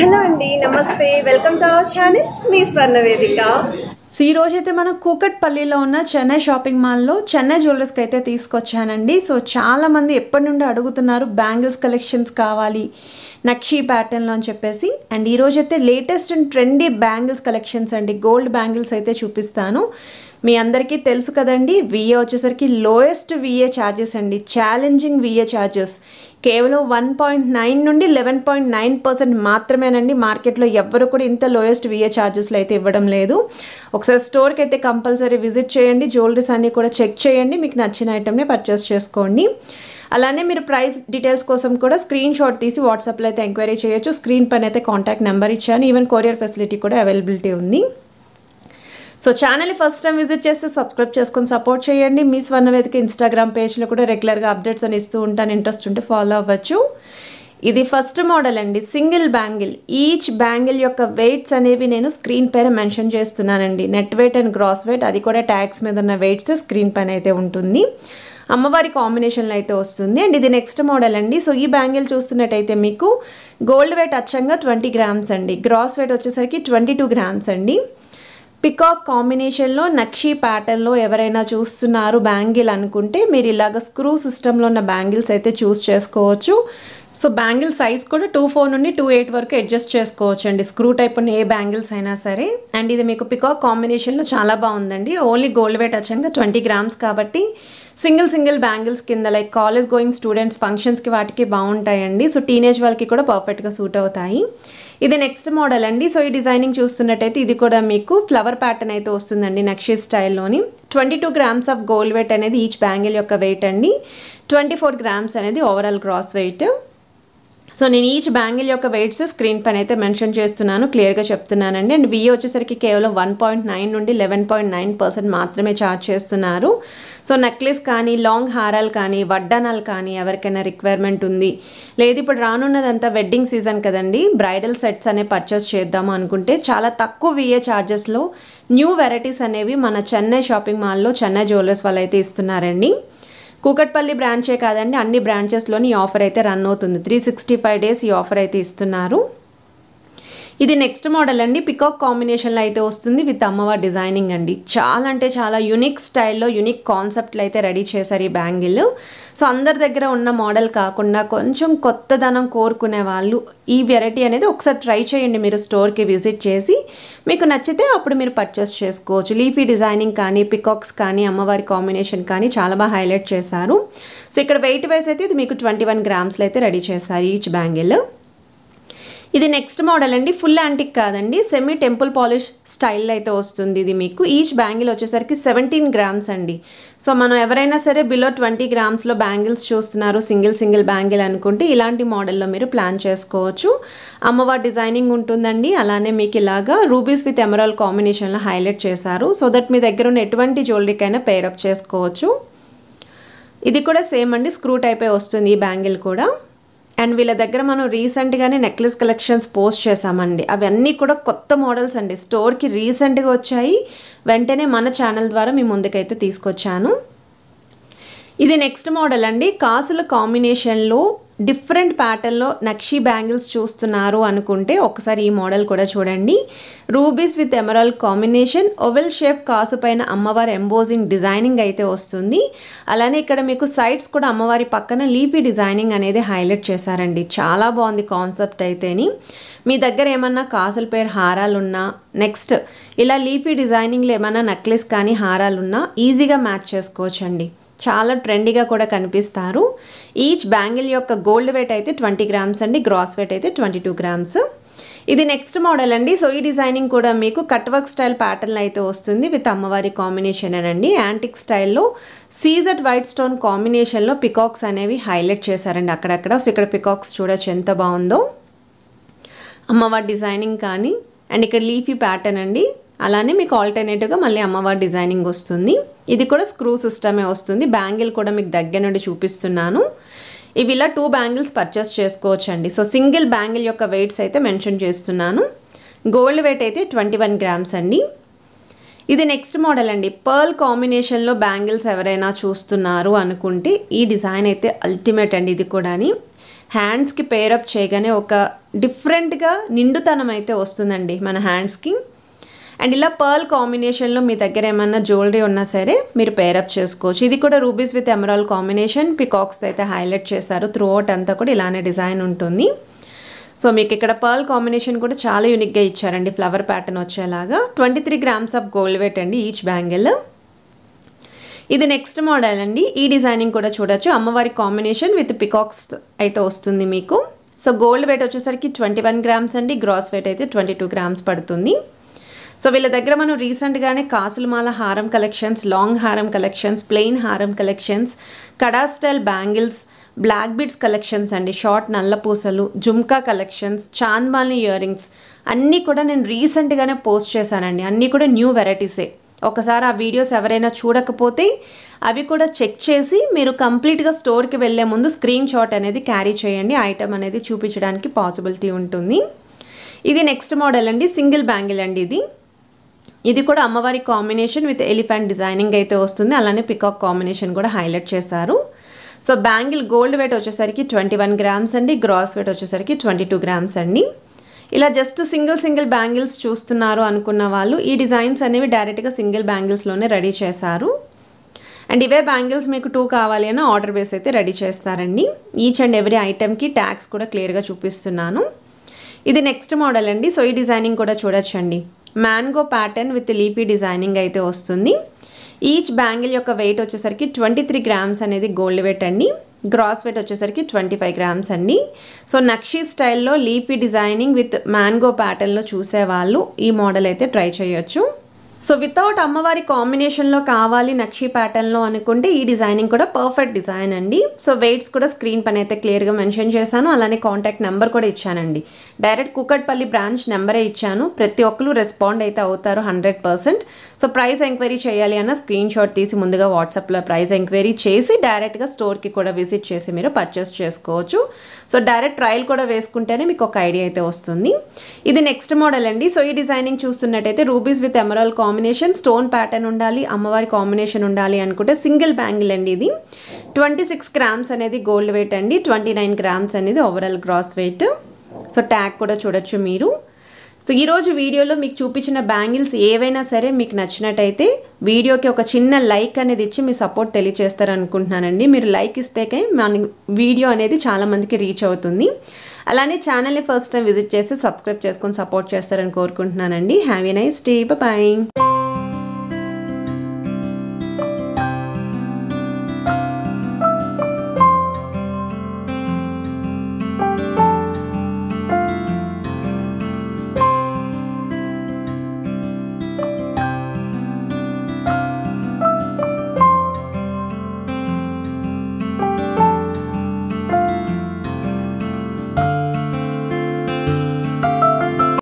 Hello అండి, నమస్తే. Welcome to our channel మీ స్వర్ణ వేదిక. సో ఈ రోజైతే మనం కూకట్పల్లిలో ఉన్న చెన్నై షాపింగ్ మాల్లో చెన్నై జ్యువెలర్స్కి అయితే తీసుకొచ్చానండి. సో చాలామంది ఎప్పటి నుండి అడుగుతున్నారు బ్యాంగిల్స్ కలెక్షన్స్ కావాలి నక్షి ప్యాటర్న్లో అని చెప్పేసి. అండ్ ఈరోజైతే latest and trendy bangles collections అండి, గోల్డ్ బ్యాంగిల్స్ అయితే చూపిస్తాను. మీ అందరికీ తెలుసు కదండి, విఏ వచ్చేసరికి లోయెస్ట్ విఏ ఛార్జెస్ అండి, ఛాలెంజింగ్ విఏ ఛార్జెస్ కేవలం 1.9 నుండి 11.9% మాత్రమేనండి. మార్కెట్లో ఎవ్వరు కూడా ఇంత లోయెస్ట్ విఏ ఛార్జెస్లో అయితే ఇవ్వడం లేదు. ఒకసారి స్టోర్కి అయితే కంపల్సరీ విజిట్ చేయండి, జ్యువెలరీస్ అన్నీ కూడా చెక్ చేయండి, మీకు నచ్చిన ఐటమ్ని పర్చేస్ చేసుకోండి. అలానే మీరు ప్రైస్ డీటెయిల్స్ కోసం కూడా స్క్రీన్ షాట్ తీసి వాట్సాప్లో అయితే ఎంక్వైరీ చేయొచ్చు. స్క్రీన్ పైన అయితే కాంటాక్ట్ నెంబర్ ఇచ్చాను, ఈవెన్ కొరియర్ ఫెసిలిటీ కూడా అవైలబిలిటీ ఉంది. సో ఛానల్ని ఫస్ట్ టైం విజిట్ చేస్తే సబ్స్క్రైబ్ చేసుకొని సపోర్ట్ చేయండి. మీ స్వర్ణ వేదిక ఇన్స్టాగ్రామ్ పేజ్లో కూడా రెగ్యులర్గా అప్డేట్స్ అని ఇస్తూ ఉంటాను, ఇంట్రెస్ట్ ఉంటే ఫాలో అవ్వచ్చు. ఇది ఫస్ట్ మోడల్ అండి, సింగిల్ బ్యాంగిల్. ఈచ్ బ్యాంగిల్ యొక్క వెయిట్స్ అనేవి నేను స్క్రీన్ పైన మెన్షన్ చేస్తున్నానండి. Net weight and gross weight, అది కూడా ట్యాగ్స్ మీద ఉన్న వెయిట్స్ స్క్రీన్ పైన అయితే ఉంటుంది. అమ్మవారి కాంబినేషన్లో అయితే వస్తుంది. అండ్ ఇది నెక్స్ట్ మోడల్ అండి. సో ఈ బ్యాంగిల్ చూస్తున్నట్టయితే మీకు గోల్డ్ వెయిట్ అచ్చంగా 20 గ్రామ్స్ అండి, గ్రాస్ వెయిట్ వచ్చేసరికి 22 గ్రామ్స్ అండి. పికాక్ కాంబినేషన్లో నక్షి ప్యాటర్న్లో ఎవరైనా చూస్తున్నారు బ్యాంగిల్ అనుకుంటే మీరు ఇలాగ స్క్రూ సిస్టంలో ఉన్న బ్యాంగిల్స్ అయితే చూస్ చేసుకోవచ్చు. సో బ్యాంగిల్ సైజ్ కూడా 2.4 నుండి 2.8 వరకు అడ్జస్ట్ చేసుకోవచ్చు అండి, స్క్రూ టైప్ ఉన్న ఏ బ్యాంగిల్స్ అయినా సరే. అండ్ ఇది మీకు పికాక్ కాంబినేషన్లో చాలా బాగుందండి. ఓన్లీ గోల్డ్ వెయిట్ వచ్చాక 20 గ్రామ్స్ కాబట్టి సింగిల్ బ్యాంగిల్స్ కింద లైక్ కాలేజ్ గోయింగ్ స్టూడెంట్స్ ఫంక్షన్స్కి వాటికి బాగుంటాయండి. సో టీనేజ్ వాళ్ళకి కూడా పర్ఫెక్ట్గా సూట్ అవుతాయి. ఇది నెక్స్ట్ మోడల్ అండి. సో ఈ డిజైనింగ్ చూస్తున్నట్టయితే ఇది కూడా మీకు ఫ్లవర్ ప్యాటర్న్ అయితే వస్తుందండి నక్షి స్టైల్లోని. 22 గ్రామ్స్ ఆఫ్ గోల్డ్ వెయిట్ అనేది ఈచ్ బ్యాంగిల్ యొక్క వెయిట్ అండి, 24 గ్రామ్స్ అనేది ఓవరాల్ గ్రాస్ వెయిట్. సో నేను ఈచ్ బ్యాంగిల్ యొక్క వెయిట్స్ స్క్రీన్ పైన అయితే మెన్షన్ చేస్తున్నాను, క్లియర్గా చెప్తున్నానండి. అండ్ విఏ వచ్చేసరికి కేవలం 1.9 నుండి 11.9% మాత్రమే ఛార్జ్ చేస్తున్నారు. సో నెక్లెస్ కానీ లాంగ్ హారాలు కానీ వడ్డానాలు కానీ ఎవరికైనా రిక్వైర్మెంట్ ఉంది, లేదు ఇప్పుడు రానున్నదంతా వెడ్డింగ్ సీజన్ కదండి, బ్రైడల్ సెట్స్ అనే పర్చేస్ చేద్దాము అనుకుంటే చాలా తక్కువ విఏ ఛార్జెస్లో న్యూ వెరైటీస్ అనేవి మన చెన్నై షాపింగ్ మాల్లో చెన్నై జ్యువెలర్స్ వాళ్ళు అయితే ఇస్తున్నారండి. కూకట్పల్లి బ్రాంచే కాదండి, అన్ని బ్రాంచెస్లోని ఈ ఆఫర్ అయితే రన్ అవుతుంది. 365 డేస్ ఈ ఆఫర్ అయితే ఇస్తున్నారు. ఇది నెక్స్ట్ మోడల్ అండి, పికాక్ కాంబినేషన్లో అయితే వస్తుంది విత్ అమ్మవారి డిజైనింగ్ అండి. చాలా అంటే చాలా యూనిక్ స్టైల్లో యూనిక్ కాన్సెప్ట్లో అయితే రెడీ చేశారు ఈ బ్యాంగిల్. సో అందరి దగ్గర ఉన్న మోడల్ కాకుండా కొంచెం కొత్తదనం కోరుకునే వాళ్ళు ఈ వెరైటీ అనేది ఒకసారి ట్రై చేయండి. మీరు స్టోర్కి విజిట్ చేసి మీకు నచ్చితే అప్పుడు మీరు పర్చేస్ చేసుకోవచ్చు. లీఫీ డిజైనింగ్ కానీ పికాక్స్ కానీ అమ్మవారి కాంబినేషన్ కానీ చాలా బాగా హైలైట్ చేశారు. సో ఇక్కడ వెయిట్ వైజ్ అయితే ఇది మీకు 21 గ్రామ్స్లో అయితే రెడీ చేశారు ఈచ్ బ్యాంగిల్. ఇది నెక్స్ట్ మోడల్ అండి, ఫుల్ యాంటిక్ కాదండి, సెమీ టెంపుల్ పాలిష్ స్టైల్లో అయితే వస్తుంది. ఇది మీకు ఈచ్ బ్యాంగిల్ వచ్చేసరికి 17 గ్రామ్స్ అండి. సో మనం ఎవరైనా సరే బిలో 20 గ్రామ్స్లో బ్యాంగిల్స్ చూస్తున్నారు సింగిల్ బ్యాంగిల్ అనుకుంటే ఇలాంటి మోడల్లో మీరు ప్లాన్ చేసుకోవచ్చు. అమ్మవారి డిజైనింగ్ ఉంటుందండి. అలానే మీకు ఇలాగా రూబీస్ విత్ ఎమరాల్డ్ కాంబినేషన్లో హైలైట్ చేశారు. సో దట్ మీ దగ్గర ఉన్న ఎటువంటి జ్యువెలరీకైనా పేరప్ చేసుకోవచ్చు. ఇది కూడా సేమ్ అండి, స్క్రూ టైపే వస్తుంది ఈ బ్యాంగిల్ కూడా. అండ్ వీళ్ళ దగ్గర మనం రీసెంట్గానే నెక్లెస్ కలెక్షన్స్ పోస్ట్ చేసామండి, అవన్నీ కూడా కొత్త మోడల్స్ అండి, స్టోర్కి రీసెంట్గా వచ్చాయి, వెంటనే మన ఛానల్ ద్వారా మీ ముందుకైతే తీసుకొచ్చాను. ఇది నెక్స్ట్ మోడల్ అండి, కాసుల కాంబినేషన్లో డిఫరెంట్ ప్యాటర్న్లో నక్షి బ్యాంగిల్స్ చూస్తున్నారు అనుకుంటే ఒకసారి ఈ మోడల్ కూడా చూడండి. Rubies with emerald combination, oval shape కాసు పైన అమ్మవారి ఎంబోజింగ్ డిజైనింగ్ అయితే వస్తుంది. అలానే ఇక్కడ మీకు సైడ్స్ కూడా అమ్మవారి పక్కన లీఫీ డిజైనింగ్ అనేది హైలైట్ చేశారండి. చాలా బాగుంది కాన్సెప్ట్ అయితేని. మీ దగ్గర ఏమన్నా కాసుల పేరు హారాలున్నా, నెక్స్ట్ ఇలా లీఫీ డిజైనింగ్లో ఏమన్నా నెక్లెస్ కానీ హారాలున్నా ఈజీగా మ్యాచ్ చేసుకోవచ్చండి, చాలా ట్రెండీగా కూడా కనిపిస్తారు. ఈచ్ బ్యాంగిల్ యొక్క గోల్డ్ వెయిట్ అయితే 20 గ్రామ్స్ అండి, గ్రాస్ వెయిట్ అయితే 22 గ్రామ్స్. ఇది నెక్స్ట్ మోడల్ అండి. సో ఈ డిజైనింగ్ కూడా మీకు కట్ వర్క్ స్టైల్ ప్యాటర్న్లో అయితే వస్తుంది విత్ అమ్మవారి కాంబినేషన్ అండి. యాంటిక్ స్టైల్లో సీజెడ్ వైట్ స్టోన్ కాంబినేషన్లో పికాక్స్ అనేవి హైలైట్ చేశారండి అక్కడక్కడ. సో ఇక్కడ పికాక్స్ చూడొచ్చు ఎంత బాగుందో, అమ్మవారి డిజైనింగ్ కానీ. అండ్ ఇక్కడ లీఫీ ప్యాటర్న్ అండి. అలానే మీకు ఆల్టర్నేటివ్గా మళ్ళీ అమ్మవారి డిజైనింగ్ వస్తుంది. ఇది కూడా స్క్రూ సిస్టమే వస్తుంది. బ్యాంగిల్ కూడా మీకు దగ్గర నుండి చూపిస్తున్నాను. ఇవి ఇలా 2 బ్యాంగిల్స్ పర్చేస్ చేసుకోవచ్చు అండి. సో సింగిల్ బ్యాంగిల్ యొక్క వెయిట్స్ అయితే మెన్షన్ చేస్తున్నాను. గోల్డ్ వెయిట్ అయితే 21 గ్రామ్స్ అండి. ఇది నెక్స్ట్ మోడల్ అండి, పర్ల్ కాంబినేషన్లో బ్యాంగిల్స్ ఎవరైనా చూస్తున్నారు అనుకుంటే ఈ డిజైన్ అయితే అల్టిమేట్ అండి. ఇది కూడా హ్యాండ్స్కి పేరప్ చేయగానే ఒక డిఫరెంట్గా నిండుతనం అయితే వస్తుందండి మన హ్యాండ్స్కి. అండ్ ఇలా పర్ల్ కాంబినేషన్లో మీ దగ్గర ఏమన్నా జ్యువెలరీ ఉన్నా సరే మీరు పేరప్ చేసుకోవచ్చు. ఇది కూడా rubies with emerald combination, peacocks అయితే హైలైట్ చేస్తారు. త్రూ అవుట్ అంతా కూడా ఇలానే డిజైన్ ఉంటుంది. సో మీకు ఇక్కడ పర్ల్ కాంబినేషన్ కూడా చాలా యూనిక్గా ఇచ్చారండి, ఫ్లవర్ ప్యాటర్న్ వచ్చేలాగా. 23 grams ఆఫ్ గోల్డ్ వెయిట్ అండి ఈచ్ బ్యాంగిల్. ఇది నెక్స్ట్ మోడల్ అండి. ఈ డిజైనింగ్ కూడా చూడొచ్చు. అమ్మవారి కాంబినేషన్ విత్ పికాక్స్ అయితే వస్తుంది మీకు. సో గోల్డ్ వెయిట్ వచ్చేసరికి 21 grams అండి, గ్రాస్ వెయిట్ అయితే 22 grams పడుతుంది. సో వీళ్ళ దగ్గర మనం రీసెంట్గానే కాసులమాల హారం కలెక్షన్స్, లాంగ్ హారం కలెక్షన్స్, ప్లెయిన్ హారం collections, kada style bangles, black beads collections అండి, షార్ట్ నల్ల పూసలు, జుమ్కా కలెక్షన్స్, చాంద్బాల్ని ఇయర్ రింగ్స్ అన్నీ కూడా నేను రీసెంట్గానే పోస్ట్ చేశానండి. అన్నీ కూడా న్యూ వెరైటీసే. ఒకసారి ఆ వీడియోస్ ఎవరైనా చూడకపోతే అవి కూడా చెక్ చేసి మీరు కంప్లీట్గా స్టోర్కి వెళ్ళే ముందు స్క్రీన్ షాట్ అనేది క్యారీ చేయండి. ఐటమ్ అనేది చూపించడానికి పాసిబిలిటీ ఉంటుంది. ఇది నెక్స్ట్ మోడల్ అండి, సింగిల్ బ్యాంగిల్ అండి. ఇది కూడా అమ్మవారి కాంబినేషన్ విత్ ఎలిఫెంట్ డిజైనింగ్ అయితే వస్తుంది. అలానే పికాక్ కాంబినేషన్ కూడా హైలైట్ చేశారు. సో బ్యాంగిల్ గోల్డ్ వెయిట్ వచ్చేసరికి 21 grams అండి, గ్రాస్ వెయిట్ వచ్చేసరికి 22 grams అండి. ఇలా జస్ట్ సింగిల్ బ్యాంగిల్స్ చూస్తున్నారు అనుకున్న వాళ్ళు ఈ డిజైన్స్ అనేవి డైరెక్ట్గా సింగిల్ బ్యాంగిల్స్లోనే రెడీ చేశారు. అండ్ ఇవే బ్యాంగిల్స్ మీకు 2 కావాలి అని ఆర్డర్ బేస్ అయితే రెడీ చేస్తారండి. ఈచ్ అండ్ ఎవ్రీ ఐటెంకి ట్యాగ్స్ కూడా క్లియర్గా చూపిస్తున్నాను. ఇది నెక్స్ట్ మోడల్ అండి. సో ఈ డిజైనింగ్ కూడా చూడొచ్చండి. Mango pattern with leafy designing అయితే వస్తుంది. ఈచ్ బ్యాంగిల్ యొక్క వెయిట్ వచ్చేసరికి 23 grams అనేది గోల్డ్ వెయిట్ అండి, గ్రాస్ వెయిట్ వచ్చేసరికి 25 grams అండి. సో నక్షీ స్టైల్లో లీఫీ డిజైనింగ్ విత్ మ్యాంగో ప్యాటర్న్లో చూసేవాళ్ళు ఈ మోడల్ అయితే ట్రై చేయొచ్చు. సో వితౌట్ అమ్మవారి కాంబినేషన్లో కావాలి నక్షీ ప్యాటర్న్లో అనుకుంటే ఈ డిజైనింగ్ కూడా పర్ఫెక్ట్ డిజైన్ అండి. సో వెయిట్స్ కూడా స్క్రీన్ పైన అయితే క్లియర్గా మెన్షన్ చేశాను. అలానే కాంటాక్ట్ నెంబర్ కూడా ఇచ్చానండి. డైరెక్ట్ కూకట్పల్లి బ్రాంచ్ నెంబరే ఇచ్చాను. ప్రతి ఒక్కరు రెస్పాండ్ అయితే అవుతారు 100%. సో ప్రైస్ ఎంక్వైరీ చేయాలి అన్న స్క్రీన్ షాట్ తీసి ముందుగా వాట్సాప్లో ప్రైస్ ఎంక్వైరీ చేసి డైరెక్ట్గా స్టోర్కి కూడా విజిట్ చేసి మీరు పర్చేస్ చేసుకోవచ్చు. సో డైరెక్ట్ ట్రయల్ కూడా వేసుకుంటేనే మీకు ఒక ఐడియా అయితే వస్తుంది. ఇది నెక్స్ట్ మోడల్ అండి. సో ఈ డిజైనింగ్ చూస్తున్నట్టయితే rubies with emerald combination, stone pattern ఉండాలి, అమ్మవారి కాంబినేషన్ ఉండాలి అనుకుంటే సింగిల్ బ్యాంగిల్ అండి. ఇది 26 grams అనేది గోల్డ్ వెయిట్ అండి, 29 grams అనేది overall gross weight. So tag కూడా చూడొచ్చు మీరు. సో ఈరోజు వీడియోలో మీకు చూపించిన బ్యాంగిల్స్ ఏవైనా సరే మీకు నచ్చినట్టయితే వీడియోకి ఒక చిన్న లైక్ అనేది ఇచ్చి మీ సపోర్ట్ తెలియజేస్తారు అనుకుంటున్నానండి. మీరు లైక్ ఇస్తేకే మన వీడియో అనేది చాలామందికి రీచ్ అవుతుంది. అలానే ఛానల్ని ఫస్ట్ టైం విజిట్ చేసి సబ్స్క్రైబ్ చేసుకొని సపోర్ట్ చేస్తారని కోరుకుంటున్నానండి. Have a nice day, bye.